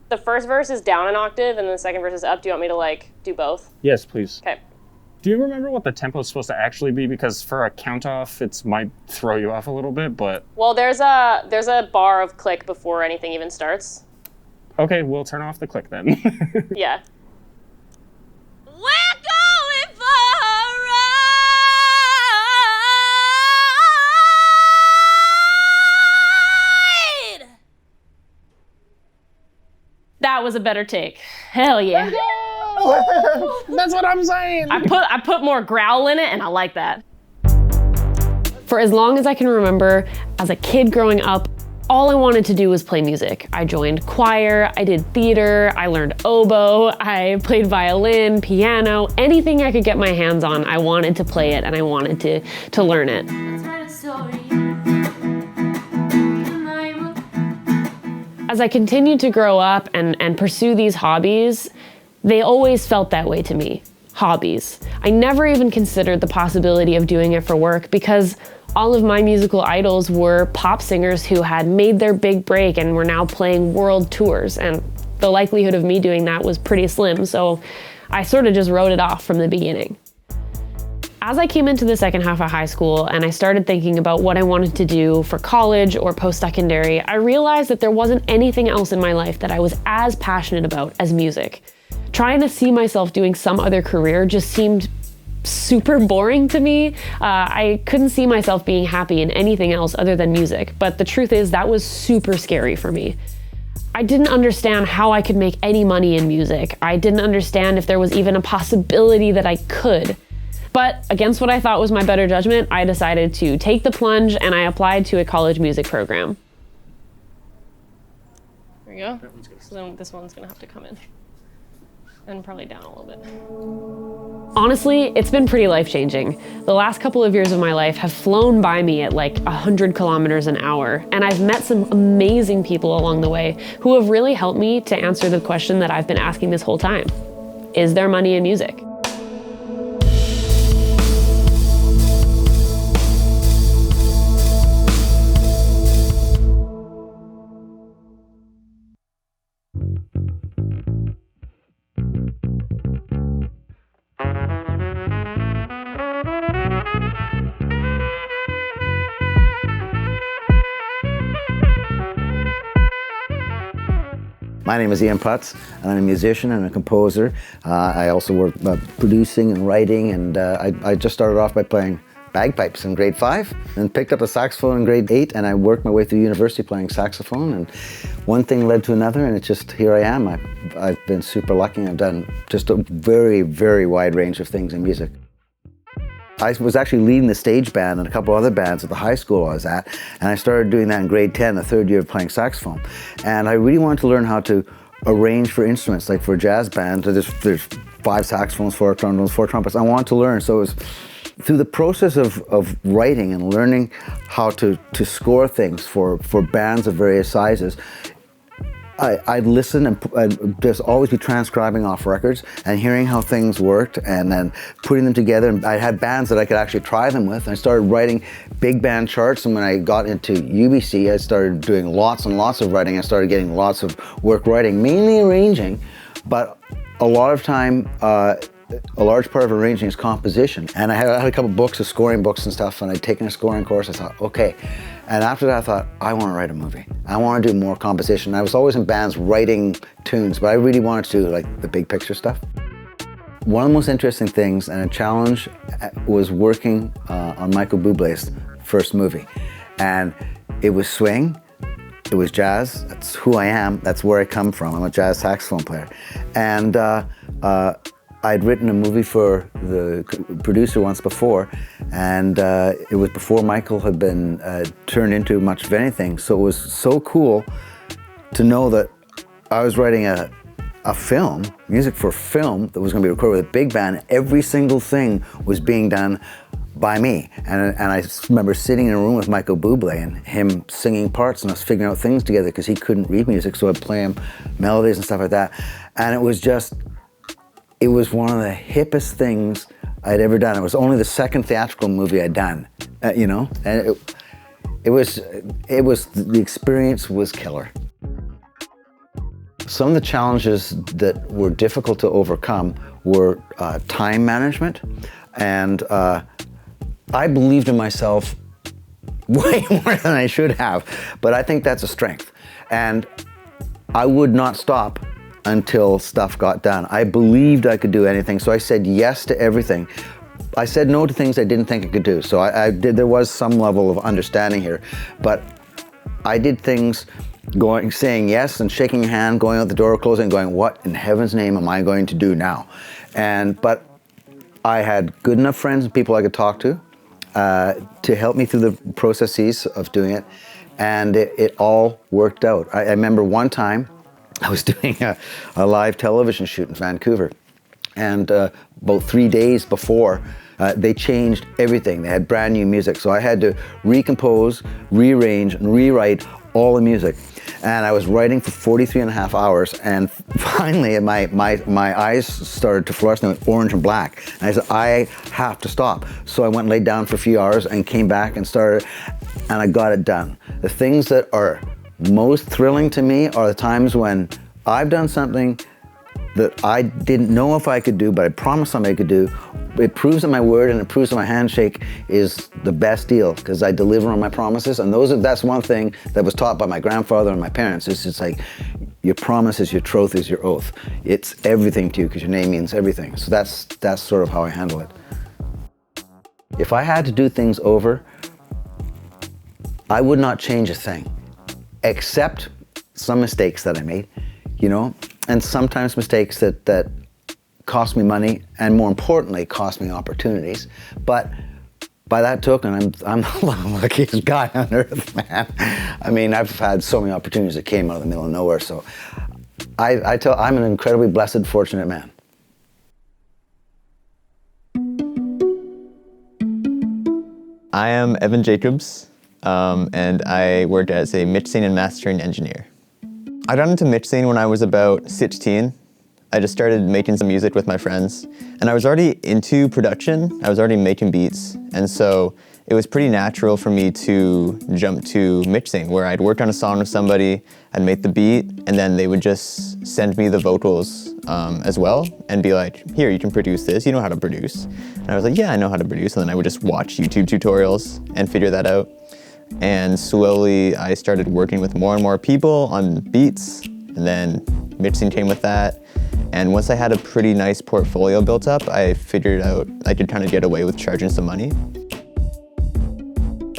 The first verse is down an octave and the second verse is up. Do you want me to like do both? Yes, please. Okay. Do you remember what the tempo is supposed to actually be? Because for a count off, it might throw you off a little bit, but... Well, there's a bar of click before anything even starts. Okay, we'll turn off the click then. Yeah. We're going for a ride! That was a better take. Hell yeah. That's what I'm saying. I put more growl in it and I like that. For as long as I can remember, as a kid growing up, all I wanted to do was play music. I joined choir, I did theater, I learned oboe, I played violin, piano, anything I could get my hands on, I wanted to play it and I wanted to learn it. Let's write a story. As I continued to grow up and pursue these hobbies, they always felt that way to me. Hobbies. I never even considered the possibility of doing it for work because all of my musical idols were pop singers who had made their big break and were now playing world tours, and the likelihood of me doing that was pretty slim, so I sort of just wrote it off from the beginning. As I came into the second half of high school and I started thinking about what I wanted to do for college or post-secondary, I realized that there wasn't anything else in my life that I was as passionate about as music. Trying to see myself doing some other career just seemed super boring to me. I couldn't see myself being happy in anything else other than music, but the truth is that was super scary for me. I didn't understand how I could make any money in music. I didn't understand if there was even a possibility that I could. But against what I thought was my better judgment, I decided to take the plunge and I applied to a college music program. There you go. So then this one's gonna have to come in. And probably down a little bit. Honestly, it's been pretty life-changing. The last couple of years of my life have flown by me at like 100 kilometers an hour, and I've met some amazing people along the way who have really helped me to answer the question that I've been asking this whole time. Is there money in music? My name is Ian Putz, and I'm a musician and a composer. I also work producing and writing, and I just started off by playing bagpipes in grade 5, and picked up a saxophone in grade 8, and I worked my way through university playing saxophone, and one thing led to another, and it's just, here I am. I've been super lucky. I've done just a very, very wide range of things in music. I was actually leading the stage band and a couple other bands at the high school I was at, and I started doing that in grade 10, the third year of playing saxophone. And I really wanted to learn how to arrange for instruments, like for a jazz band, there's 5 saxophones, 4 trombones, 4 trumpets. I wanted to learn, so it was through the process of writing and learning how to score things for bands of various sizes. I'd listen and just always be transcribing off records and hearing how things worked and then putting them together. And I had bands that I could actually try them with. And I started writing big band charts. And when I got into UBC, I started doing lots and lots of writing. I started getting lots of work writing, mainly arranging, but a lot of time, a large part of arranging is composition. And I had a couple books of scoring books and stuff, and I'd taken a scoring course. I thought, okay. And after that, I thought, I want to write a movie. I want to do more composition. I was always in bands writing tunes, but I really wanted to do like the big picture stuff. One of the most interesting things and a challenge was working on Michael Bublé's first movie. And it was swing, it was jazz. That's who I am. That's where I come from. I'm a jazz saxophone player. And I'd written a movie for the producer once before, and it was before Michael had been turned into much of anything. So it was so cool to know that I was writing a film, music for film that was going to be recorded with a big band. Every single thing was being done by me. And I remember sitting in a room with Michael Buble and him singing parts and us figuring out things together because he couldn't read music, so I'd play him melodies and stuff like that. And it was just, it was one of the hippest things I'd ever done. It was only the second theatrical movie I'd done, you know? And the experience was killer. Some of the challenges that were difficult to overcome were time management, and I believed in myself way more than I should have, but I think that's a strength. And I would not stop until stuff got done. I believed I could do anything, so I said yes to everything. I said no to things I didn't think I could do, so there was some level of understanding here, but I did things saying yes and shaking a hand, going out the door, closing, and going, what in heaven's name am I going to do now? But I had good enough friends and people I could talk to help me through the processes of doing it, and it all worked out. I remember one time I was doing a live television shoot in Vancouver, and about 3 days before, they changed everything. They had brand new music, so I had to recompose, rearrange, and rewrite all the music. And I was writing for 43 and a half hours, and finally my eyes started to fluoresce, and they went orange and black. And I said, I have to stop. So I went and laid down for a few hours and came back and started, and I got it done. The things that are most thrilling to me are the times when I've done something that I didn't know if I could do, but I promised somebody I could do. It proves that my word and it proves that my handshake is the best deal, because I deliver on my promises. And that's one thing that was taught by my grandfather and my parents. It's just like, your promise is your troth is your oath. It's everything to you, because your name means everything. So that's sort of how I handle it. If I had to do things over, I would not change a thing, except some mistakes that I made, and sometimes mistakes that cost me money, and more importantly, cost me opportunities. But by that token, I'm the luckiest guy on earth, man. I mean, I've had so many opportunities that came out of the middle of nowhere, so I'm an incredibly blessed, fortunate man. I am Evan Jacobs, and I worked as a mixing and mastering engineer. I got into mixing when I was about 16. I just started making some music with my friends, and I was already into production. I was already making beats, and so it was pretty natural for me to jump to mixing, where I'd work on a song with somebody, I'd make the beat, and then they would just send me the vocals as well, and be like, here, you can produce this, you know how to produce. And I was like, yeah, I know how to produce, and then I would just watch YouTube tutorials and figure that out. And slowly I started working with more and more people on beats, and then mixing came with that. And once I had a pretty nice portfolio built up, I figured out I could kind of get away with charging some money.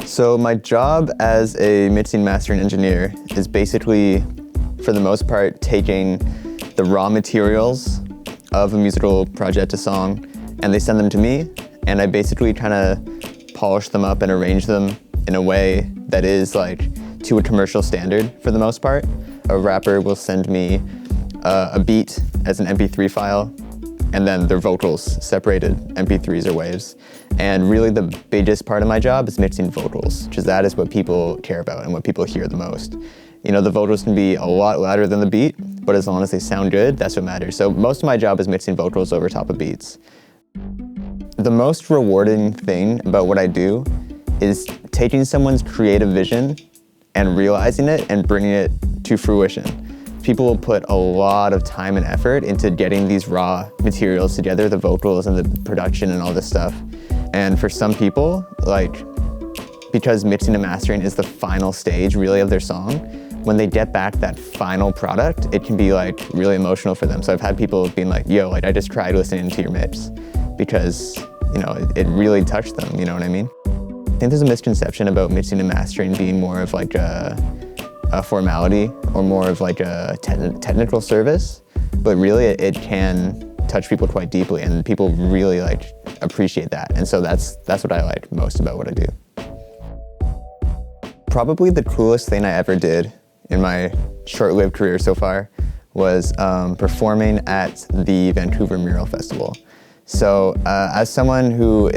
So my job as a mixing mastering engineer is basically, for the most part, taking the raw materials of a musical project, a song, and they send them to me, and I basically kind of polish them up and arrange them in a way that is like to a commercial standard for the most part. A rapper will send me a beat as an MP3 file, and then their vocals separated MP3s or waves. And really the biggest part of my job is mixing vocals, because that is what people care about and what people hear the most. The vocals can be a lot louder than the beat, but as long as they sound good, that's what matters. So most of my job is mixing vocals over top of beats. The most rewarding thing about what I do is taking someone's creative vision and realizing it and bringing it to fruition. People will put a lot of time and effort into getting these raw materials together, the vocals and the production and all this stuff. And for some people, because mixing and mastering is the final stage really of their song, when they get back that final product, it can be really emotional for them. So I've had people being like, yo, I just cried listening to your mix, because it really touched them, you know what I mean? I think there's a misconception about mixing and mastering being more of a formality or more of a technical service, but really it can touch people quite deeply, and people really appreciate that. And so that's what I like most about what I do. Probably the coolest thing I ever did in my short-lived career so far was performing at the Vancouver Mural Festival. So as someone who,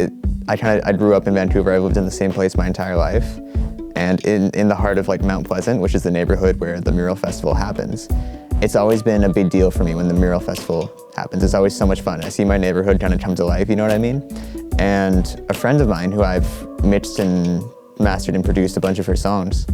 I grew up in Vancouver, I've lived in the same place my entire life, and in the heart of Mount Pleasant, which is the neighborhood where the Mural Festival happens, it's always been a big deal for me when the Mural Festival happens. It's always so much fun. I see my neighborhood kind of come to life, you know what I mean? And a friend of mine who I've mixed and mastered and produced a bunch of her songs,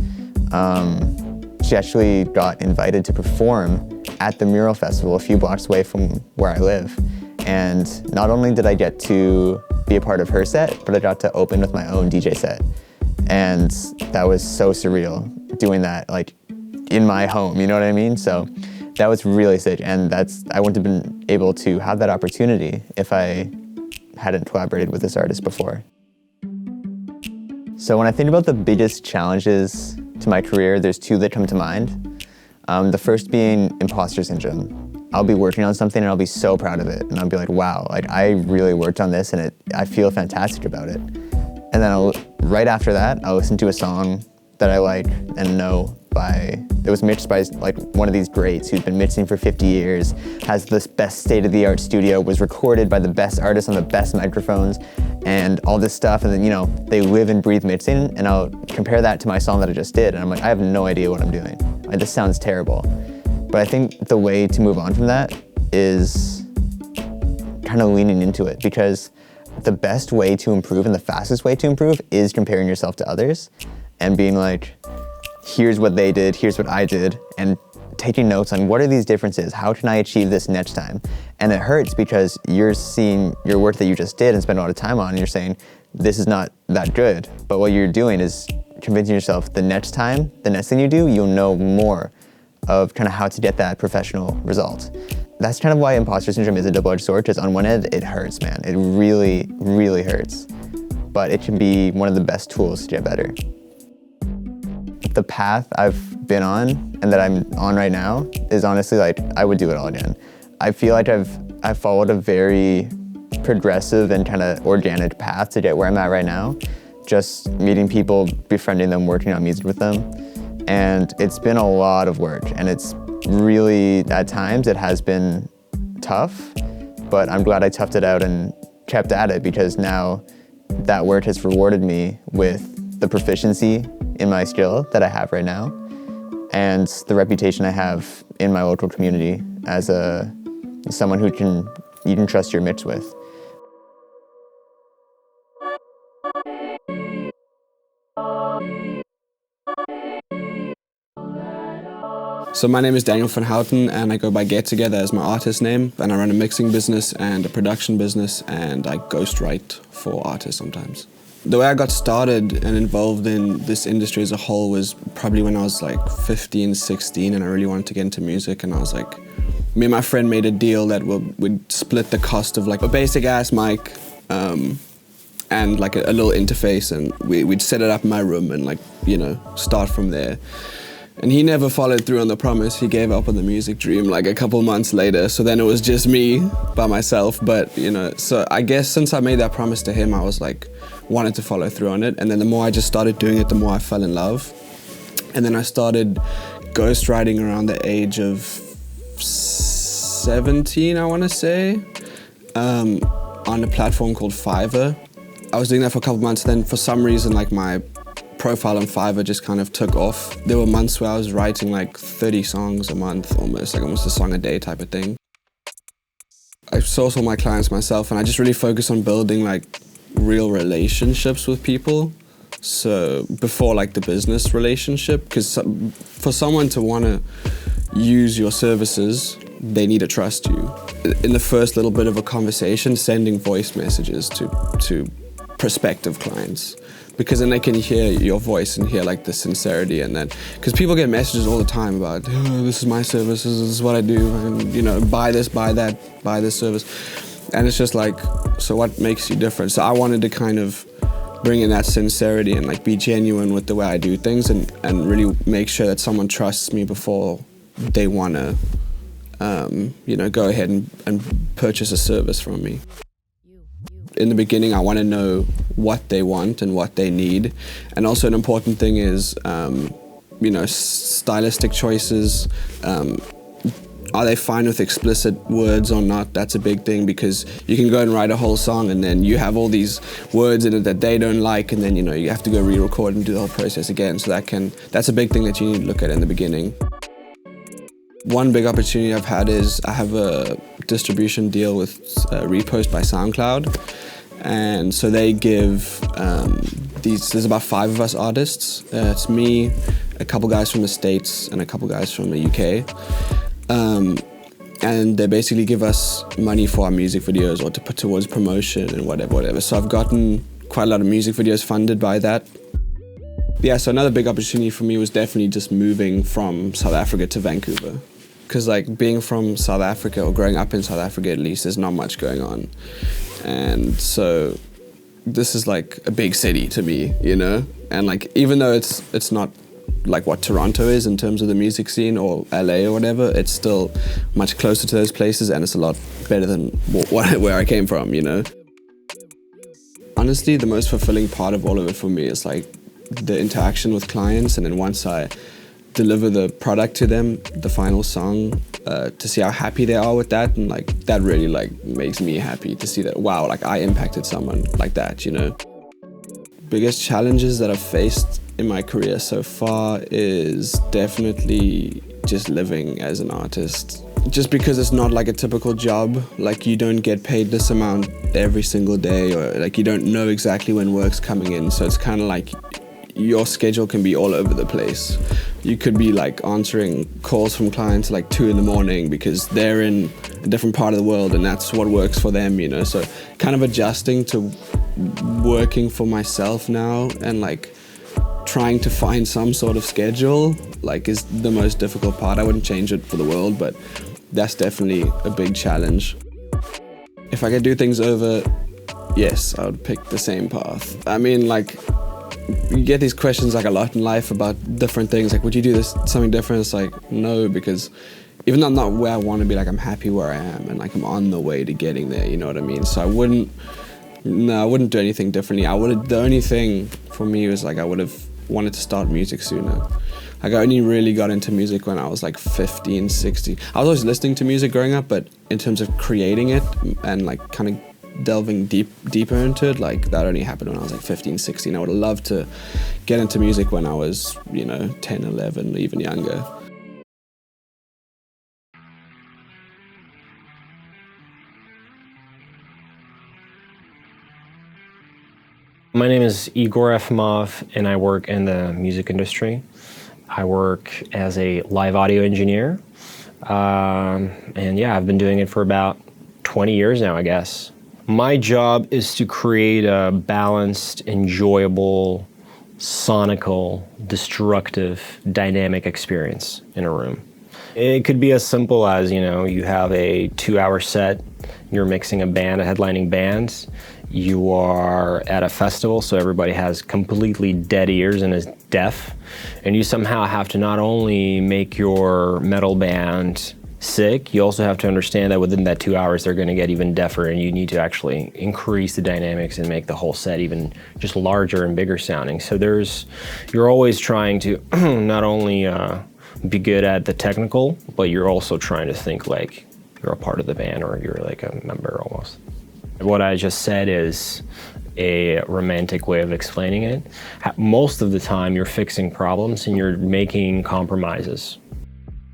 she actually got invited to perform at the Mural Festival a few blocks away from where I live. And not only did I get to be a part of her set, but I got to open with my own DJ set. And that was so surreal, doing that like in my home, you know what I mean? So that was really sick, and I wouldn't have been able to have that opportunity if I hadn't collaborated with this artist before. So when I think about the biggest challenges to my career, there's two that come to mind. The first being imposter syndrome. I'll be working on something and I'll be so proud of it, and I'll be like, wow, like I really worked on this and I feel fantastic about it. And then right after that, I'll listen to a song that I like and know it was mixed by like one of these greats who's been mixing for 50 years, has this best state-of-the-art studio, was recorded by the best artists on the best microphones, and all this stuff, and then, you know, they live and breathe mixing, and I'll compare that to my song that I just did, and I'm like, I have no idea what I'm doing. Like, this sounds terrible. But I think the way to move on from that is kind of leaning into it, because the best way to improve and the fastest way to improve is comparing yourself to others and being like, here's what they did, here's what I did, and taking notes on what are these differences, how can I achieve this next time? And it hurts because you're seeing your work that you just did and spent a lot of time on, and you're saying, this is not that good. But what you're doing is convincing yourself the next time, the next thing you do, you'll know more of kind of how to get that professional result. That's kind of why imposter syndrome is a double-edged sword, because on one end, it hurts, man. It really, really hurts. But it can be one of the best tools to get better. The path I've been on and that I'm on right now is honestly like, I would do it all again. I feel like I've followed a very progressive and kind of organic path to get where I'm at right now. Just meeting people, befriending them, working on music with them. And it's been a lot of work, and it's really, at times, it has been tough, but I'm glad I toughed it out and kept at it, because now that work has rewarded me with the proficiency in my skill that I have right now, and the reputation I have in my local community as someone who you can trust your mix with. So my name is Daniel van Haughten, and I go by Get Together as my artist name, and I run a mixing business and a production business, and I ghostwrite for artists sometimes. The way I got started and involved in this industry as a whole was probably when I was like 15, 16, and I really wanted to get into music, and I was like, me and my friend made a deal that we'd split the cost of like a basic ass mic and like a little interface, and we'd set it up in my room and like, you know, start from there. And he never followed through on the promise. He gave up on the music dream like a couple months later. So then it was just me by myself. But, you know, so I guess since I made that promise to him, I was like, wanted to follow through on it. And then the more I just started doing it, the more I fell in love. And then I started ghostwriting around the age of 17, I want to say, on a platform called Fiverr. I was doing that for a couple months. Then for some reason, like my profile on Fiverr just kind of took off. There were months where I was writing like 30 songs a month, almost a song a day type of thing. I source all my clients myself, and I just really focus on building like real relationships with people. So before like the business relationship, because for someone to want to use your services, they need to trust you. In the first little bit of a conversation, sending voice messages to prospective clients, because then they can hear your voice and hear like the sincerity, and then because people get messages all the time about, oh, this is my service, this is what I do, and you know, buy this, buy that, buy this service, and it's just like, so what makes you different? So I wanted to kind of bring in that sincerity and like be genuine with the way I do things, and really make sure that someone trusts me before they want to you know, go ahead and purchase a service from me. In the beginning, I want to know what they want and what they need. And also an important thing is, you know, stylistic choices. Are they fine with explicit words or not? That's a big thing, because you can go and write a whole song and then you have all these words in it that they don't like, and then, you know, you have to go re-record and do the whole process again. So that's a big thing that you need to look at in the beginning. One big opportunity I've had is I have a distribution deal with Repost by Soundcloud. And so they give there's about 5 of us artists. It's me, a couple guys from the States, and a couple guys from the UK. And they basically give us money for our music videos or to put towards promotion and whatever. So I've gotten quite a lot of music videos funded by that. Yeah, so another big opportunity for me was definitely just moving from South Africa to Vancouver. Because like being from South Africa, or growing up in South Africa at least, there's not much going on. And so this is like a big city to me, you know? And like, even though it's not like what Toronto is in terms of the music scene, or LA or whatever, it's still much closer to those places, and it's a lot better than where I came from, you know? Honestly, the most fulfilling part of all of it for me is like the interaction with clients, and then once I deliver the product to them, the final song, to see how happy they are with that, and like that really like makes me happy to see that, wow, like I impacted someone like that, you know? Biggest challenges that I've faced in my career so far is definitely just living as an artist. Just because it's not like a typical job, like you don't get paid this amount every single day, or like you don't know exactly when work's coming in, so it's kind of like your schedule can be all over the place. You could be like answering calls from clients like 2 a.m. because they're in a different part of the world and that's what works for them, you know? So kind of adjusting to working for myself now and like trying to find some sort of schedule like is the most difficult part. I wouldn't change it for the world, but that's definitely a big challenge. If I could do things over, yes, I would pick the same path. I mean, like, you get these questions like a lot in life about different things, like would you do this something different? It's like no, because even though I'm not where I want to be, like I'm happy where I am and like I'm on the way to getting there, you know what I mean? So I wouldn't do anything differently. The only thing for me was like I would have wanted to start music sooner. Like I only really got into music when I was like 15, 16. I was always listening to music growing up, but in terms of creating it and like kind of delving deeper into it, like that only happened when I was like 15, 16. I would have loved to get into music when I was, 10, 11, even younger. My name is Igor Efimov, and I work in the music industry. I work as a live audio engineer, and yeah, I've been doing it for about 20 years now, I guess. My job is to create a balanced, enjoyable, sonical, destructive, dynamic experience in a room. It could be as simple as, you have a 2-hour set, you're mixing a band, a headlining band, you are at a festival, so everybody has completely dead ears and is deaf, and you somehow have to not only make your metal band sick, you also have to understand that within that 2 hours they're going to get even deafer, and you need to actually increase the dynamics and make the whole set even just larger and bigger sounding. So you're always trying to not only be good at the technical, but you're also trying to think like you're a part of the band or you're like a member almost. What I just said is a romantic way of explaining it. Most of the time you're fixing problems and you're making compromises.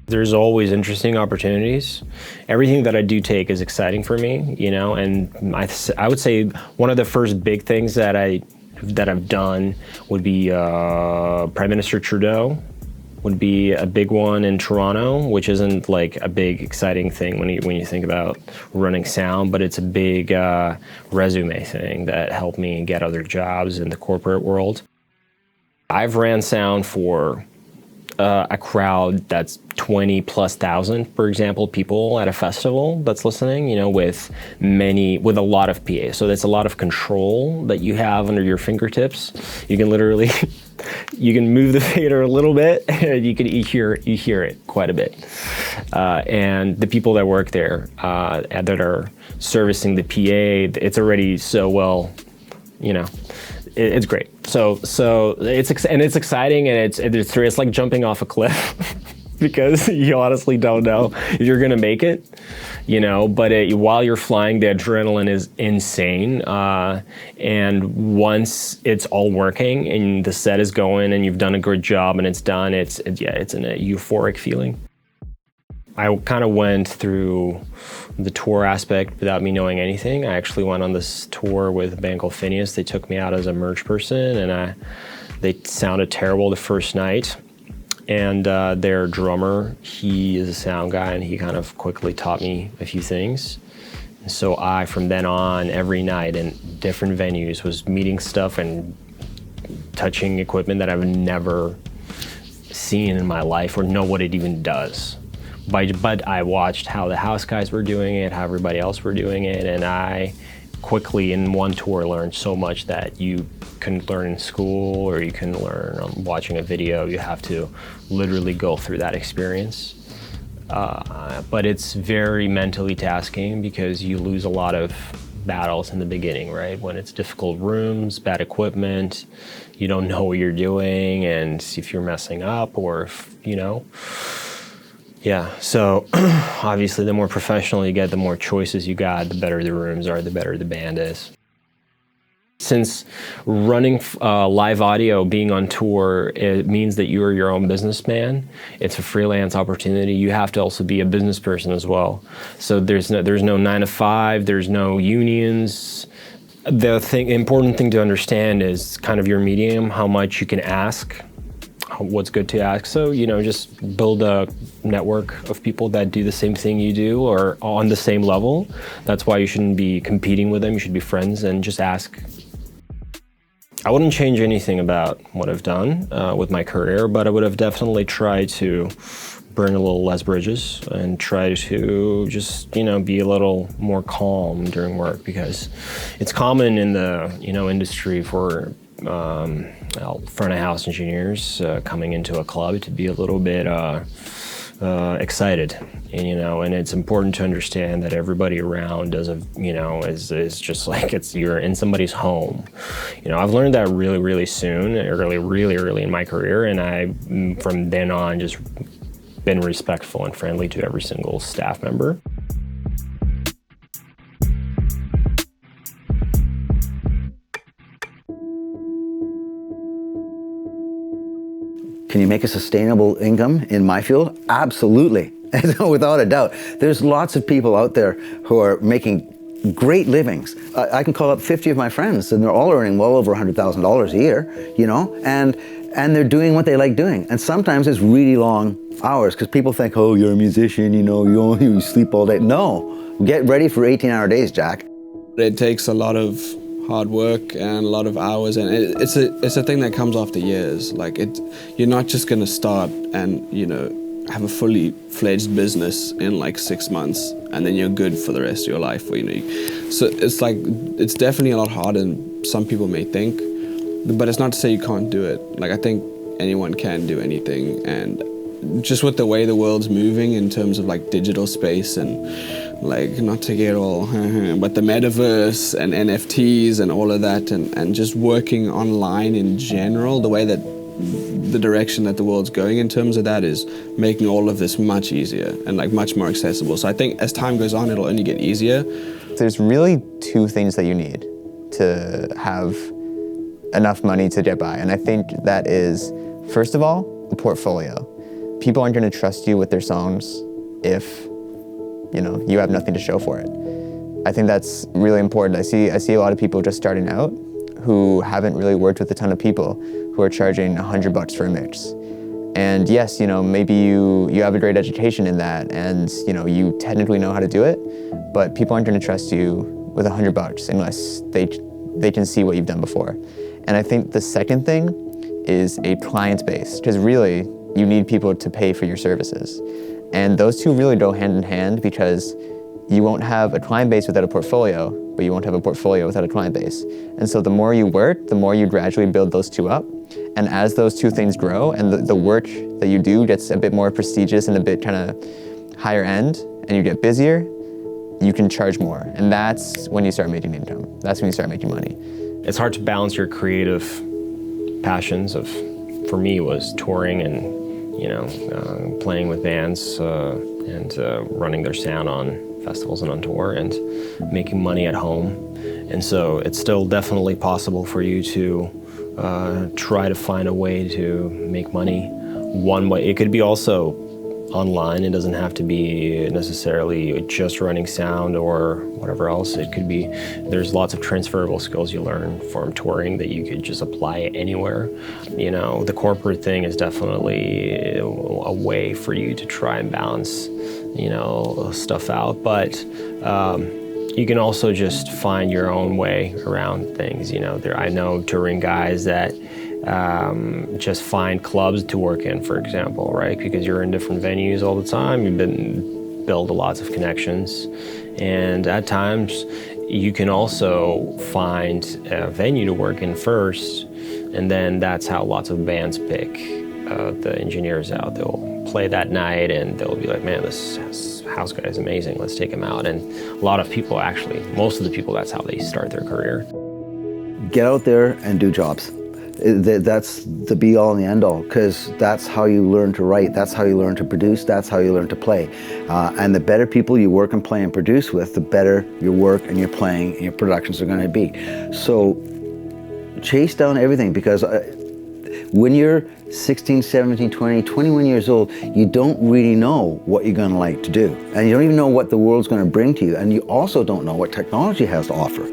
There's always interesting opportunities. Everything that I do take is exciting for me, and I would say one of the first big things that I've done would be Prime Minister Trudeau would be a big one in Toronto, which isn't like a big exciting thing when you think about running sound, but it's a big resume thing that helped me get other jobs in the corporate world. I've ran sound for a crowd that's 20,000+, for example, people at a festival that's listening, with a lot of PA. So that's a lot of control that you have under your fingertips. You can literally, you can move the fader a little bit, and you hear it quite a bit. And the people that work there that are servicing the PA, it's already so well, it's great. So it's exciting, and it's like jumping off a cliff because you honestly don't know if you're gonna make it, but while you're flying, the adrenaline is insane. And once it's all working and the set is going and you've done a good job and it's done, it's a euphoric feeling. I kind of went through the tour aspect without me knowing anything. I actually went on this tour with a band called Phineas. They took me out as a merch person, and they sounded terrible the first night. And their drummer, he is a sound guy, and he kind of quickly taught me a few things. And so I, from then on, every night in different venues, was meeting stuff and touching equipment that I've never seen in my life or know what it even does. But I watched how the house guys were doing it, how everybody else were doing it, and I quickly in one tour learned so much that you couldn't learn in school or you couldn't learn watching a video. You have to literally go through that experience. But it's very mentally tasking because you lose a lot of battles in the beginning, right? When it's difficult rooms, bad equipment, you don't know what you're doing, and if you're messing up or if, you know. Yeah, so obviously the more professional you get, the more choices you got, the better the rooms are, the better the band is. Since running live audio, being on tour, it means that you are your own businessman. It's a freelance opportunity. You have to also be a business person as well. So there's no 9 to 5, there's no unions. The important thing to understand is kind of your medium, how much you can ask, what's good to ask. So, you know, just build a network of people that do the same thing you do or on the same level. That's why you shouldn't be competing with them. You should be friends and just ask. I wouldn't change anything about what I've done with my career, but I would have definitely tried to burn a little less bridges and try to just, you know, be a little more calm during work, because it's common in the, you know, industry for front of house engineers coming into a club to be a little bit excited, and, you know, and it's important to understand that everybody around does a, you know, is just like you're in somebody's home. You know, I've learned that really soon, really early in my career, and I from then on just been respectful and friendly to every single staff member. Can you make a sustainable income in my field? Absolutely, without a doubt. There's lots of people out there who are making great livings. I can call up 50 of my friends and they're all earning well over $100,000 a year, you know, and they're doing what they like doing. And sometimes it's really long hours because people think, oh, you're a musician, you know, you sleep all day. No, get ready for 18-hour days, Jack. It takes a lot of hard work and a lot of hours, and it's a thing that comes after years. Like you're not just gonna start and, you know, have a fully fledged business in like 6 months and then you're good for the rest of your life. Or, you know, so it's like, it's definitely a lot harder than some people may think, but it's not to say you can't do it. Like, I think anyone can do anything, and just with the way the world's moving in terms of like digital space and like, not to get all, but the metaverse and NFTs and all of that, and just working online in general, the way that the direction that the world's going in terms of that is making all of this much easier and like much more accessible. So I think as time goes on, it'll only get easier. There's really 2 things that you need to have enough money to get by. And I think that is, first of all, a portfolio. People aren't going to trust you with their songs if, you know, you have nothing to show for it. I think that's really important. I see a lot of people just starting out who haven't really worked with a ton of people who are charging $100 for a mix. And yes, you know, maybe you have a great education in that and, you know, you technically know how to do it, but people aren't going to trust you with $100 unless they can see what you've done before. And I think the second thing is a client base, because really you need people to pay for your services. And those two really go hand in hand, because you won't have a client base without a portfolio, but you won't have a portfolio without a client base. And so the more you work, the more you gradually build those two up. And as those two things grow and the work that you do gets a bit more prestigious and a bit kind of higher end, and you get busier, you can charge more. And that's when you start making income. That's when you start making money. It's hard to balance your creative passions for me, was touring and, you know, playing with bands and running their sound on festivals and on tour and making money at home. And so it's still definitely possible for you to try to find a way to make money one way. It could be also online. It doesn't have to be necessarily just running sound or whatever else. It could be, there's lots of transferable skills you learn from touring that you could just apply anywhere. You know, the corporate thing is definitely a way for you to try and balance, you know, stuff out. But you can also just find your own way around things. You know, I know touring guys that just find clubs to work in, for example, right? Because you're in different venues all the time. You've build lots of connections. And at times, you can also find a venue to work in first, and then that's how lots of bands pick the engineers out. They'll play that night and they'll be like, man, this house guy is amazing, let's take him out. And a lot of people actually, most of the people, that's how they start their career. Get out there and do jobs. That's the be all and the end all, because that's how you learn to write, that's how you learn to produce, that's how you learn to play. And the better people you work and play and produce with, the better your work and your playing and your productions are going to be. So chase down everything, because when you're 16, 17, 20, 21 years old, you don't really know what you're going to like to do. And you don't even know what the world's going to bring to you. And you also don't know what technology has to offer.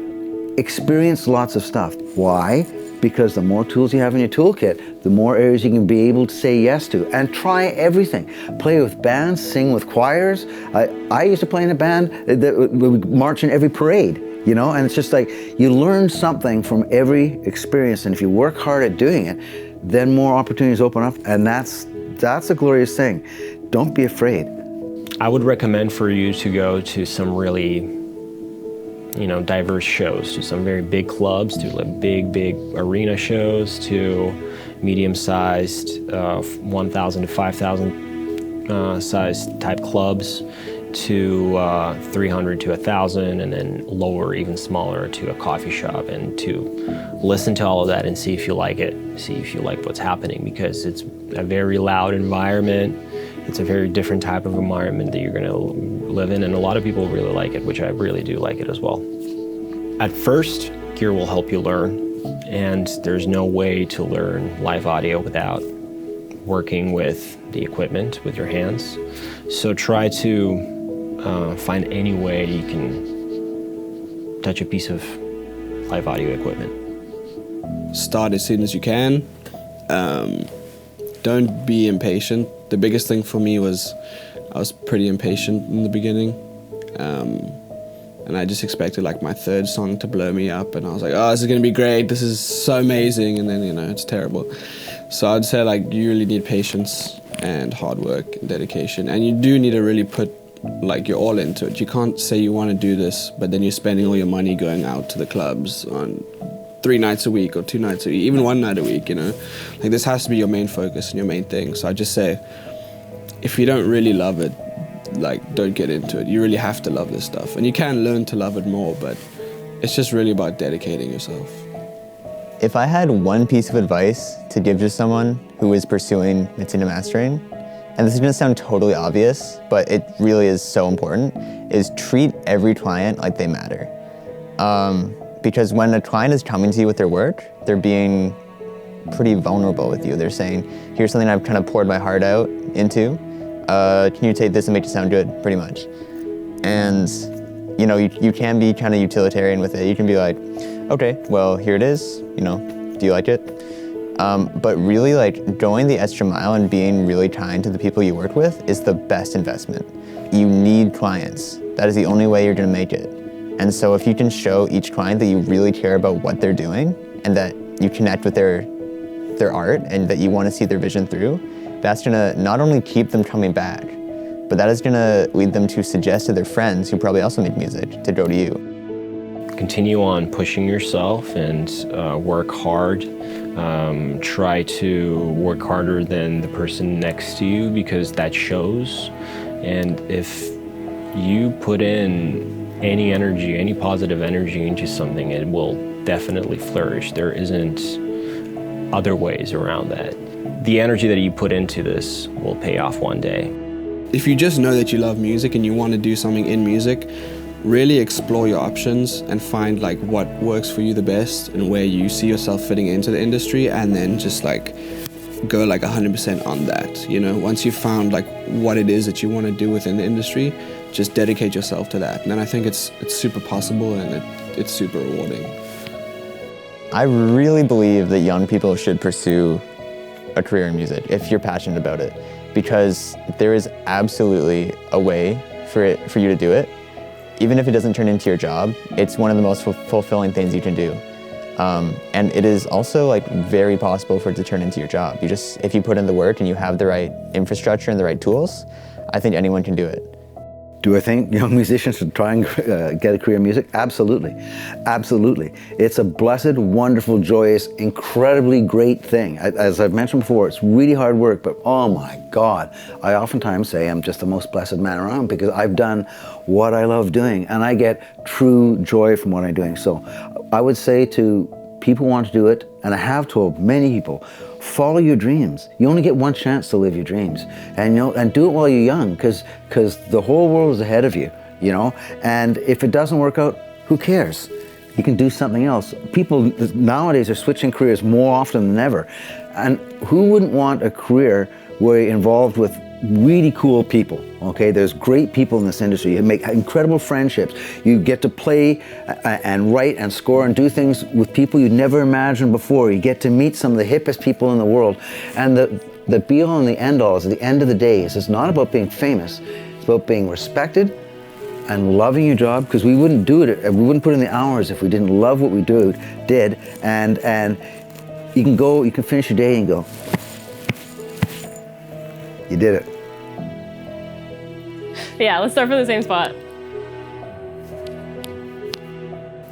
Experience lots of stuff. Why? Because the more tools you have in your toolkit, the more areas you can be able to say yes to. And try everything. Play with bands, sing with choirs. I used to play in a band that would march in every parade, you know? And it's just like, you learn something from every experience. And if you work hard at doing it, then more opportunities open up. And that's a glorious thing. Don't be afraid. I would recommend for you to go to some really, diverse shows, to some very big clubs, to like big arena shows, to medium-sized 1,000 to 5,000 size type clubs, to 300 to 1,000, and then lower, even smaller, to a coffee shop, and to listen to all of that and see if you like it, see if you like what's happening, because it's a very loud environment. It's a very different type of environment that you're going to live in, and a lot of people really like it, which I really do like it as well. At first, gear will help you learn, and there's no way to learn live audio without working with the equipment, with your hands. So try to find any way you can touch a piece of live audio equipment. Start as soon as you can. Don't be impatient. The biggest thing for me was I was pretty impatient in the beginning. And I just expected like my third song to blow me up, and I was like, oh, this is gonna be great, this is so amazing, and then it's terrible. So I'd say like you really need patience and hard work and dedication, and you do need to really put like your all into it. You can't say you want to do this, but then you're spending all your money going out to the clubs on 3 nights a week or 2 nights a week, even 1 night a week, Like this has to be your main focus and your main thing. So I just say, if you don't really love it, like don't get into it. You really have to love this stuff. And you can learn to love it more, but it's just really about dedicating yourself. If I had one piece of advice to give to someone who is pursuing mixing and mastering, and this is gonna sound totally obvious, but it really is so important, is treat every client like they matter. Because when a client is coming to you with their work, they're being pretty vulnerable with you. They're saying, here's something I've kind of poured my heart out into. Can you take this and make it sound good, pretty much? And you can be kind of utilitarian with it. You can be like, okay, well, here it is, do you like it? But really, like, going the extra mile and being really kind to the people you work with is the best investment. You need clients. That is the only way you're gonna make it. And so if you can show each client that you really care about what they're doing and that you connect with their art and that you want to see their vision through, that's gonna not only keep them coming back, but that is gonna lead them to suggest to their friends who probably also make music to go to you. Continue on pushing yourself and work hard. Try to work harder than the person next to you, because that shows. And if you put in any energy, any positive energy into something, it will definitely flourish. There isn't other ways around that. The energy that you put into this will pay off one day. If you just know that you love music and you want to do something in music, really explore your options and find like what works for you the best and where you see yourself fitting into the industry, and then just like go like 100% on that. You know, once you've found like what it is that you want to do within the industry, just dedicate yourself to that. And then I think it's super possible and it's super rewarding. I really believe that young people should pursue a career in music if you're passionate about it, because there is absolutely a way for you to do it. Even if it doesn't turn into your job, it's one of the most fulfilling things you can do. And it is also like very possible for it to turn into your job. If you put in the work and you have the right infrastructure and the right tools, I think anyone can do it. Do I think young musicians should try and get a career in music? Absolutely, absolutely. It's a blessed, wonderful, joyous, incredibly great thing. As I've mentioned before, it's really hard work, but oh my God, I oftentimes say I'm just the most blessed man around because I've done what I love doing and I get true joy from what I'm doing. So I would say to people who want to do it, and I have told many people, follow your dreams. You only get one chance to live your dreams, and do it while you're young, because the whole world is ahead of you, you know. And if it doesn't work out, who cares? You can do something else. People nowadays are switching careers more often than ever, and who wouldn't want a career where you're involved with really cool people? Okay, there's great people in this industry. You make incredible friendships. You get to play and write and score and do things with people you'd never imagined before. You get to meet some of the hippest people in the world. And the be-all and the end-all is at the end of the day is it's not about being famous. It's about being respected and loving your job, because we wouldn't do it. We wouldn't put in the hours if we didn't love what we did. And you can finish your day and go, you did it. Yeah, let's start from the same spot.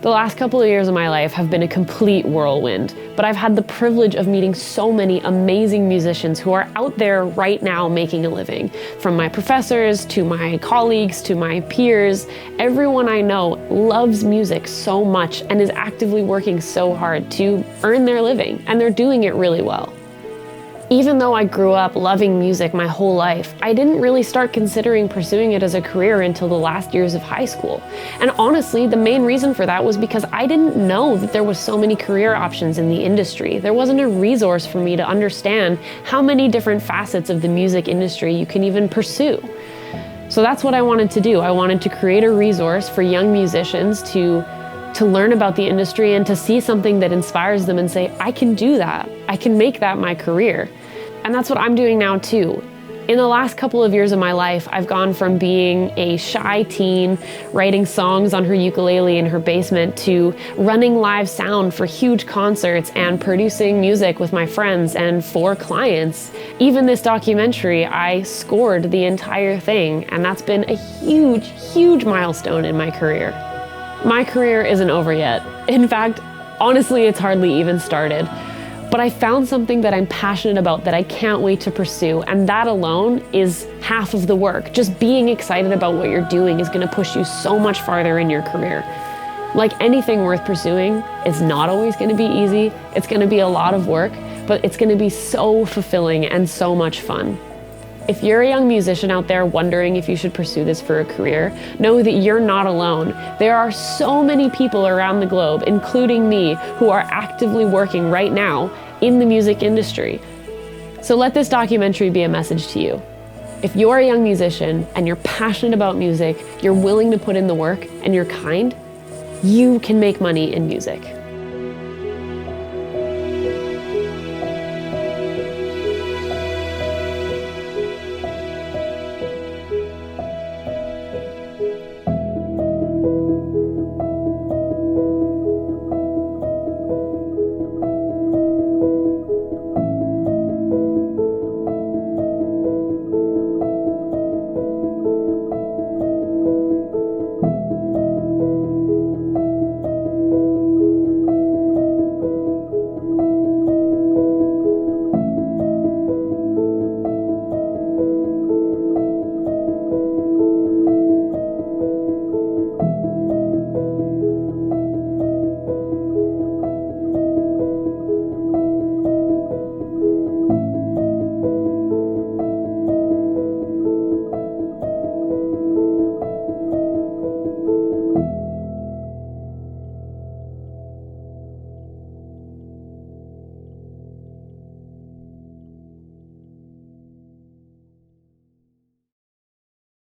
The last couple of years of my life have been a complete whirlwind, but I've had the privilege of meeting so many amazing musicians who are out there right now making a living. From my professors, to my colleagues, to my peers, everyone I know loves music so much and is actively working so hard to earn their living, and they're doing it really well. Even though I grew up loving music my whole life, I didn't really start considering pursuing it as a career until the last years of high school. And honestly, the main reason for that was because I didn't know that there was so many career options in the industry. There wasn't a resource for me to understand how many different facets of the music industry you can even pursue. So that's what I wanted to do. I wanted to create a resource for young musicians to learn about the industry and to see something that inspires them and say, I can do that. I can make that my career. And that's what I'm doing now too. In the last couple of years of my life, I've gone from being a shy teen, writing songs on her ukulele in her basement, to running live sound for huge concerts and producing music with my friends and for clients. Even this documentary, I scored the entire thing, and that's been a huge, huge milestone in my career. My career isn't over yet. In fact, honestly, it's hardly even started. But I found something that I'm passionate about that I can't wait to pursue, and that alone is half of the work. Just being excited about what you're doing is gonna push you so much farther in your career. Like anything worth pursuing, it's not always gonna be easy. It's gonna be a lot of work, but it's gonna be so fulfilling and so much fun. If you're a young musician out there wondering if you should pursue this for a career, know that you're not alone. There are so many people around the globe, including me, who are actively working right now in the music industry. So let this documentary be a message to you. If you're a young musician and you're passionate about music, you're willing to put in the work, and you're kind, you can make money in music.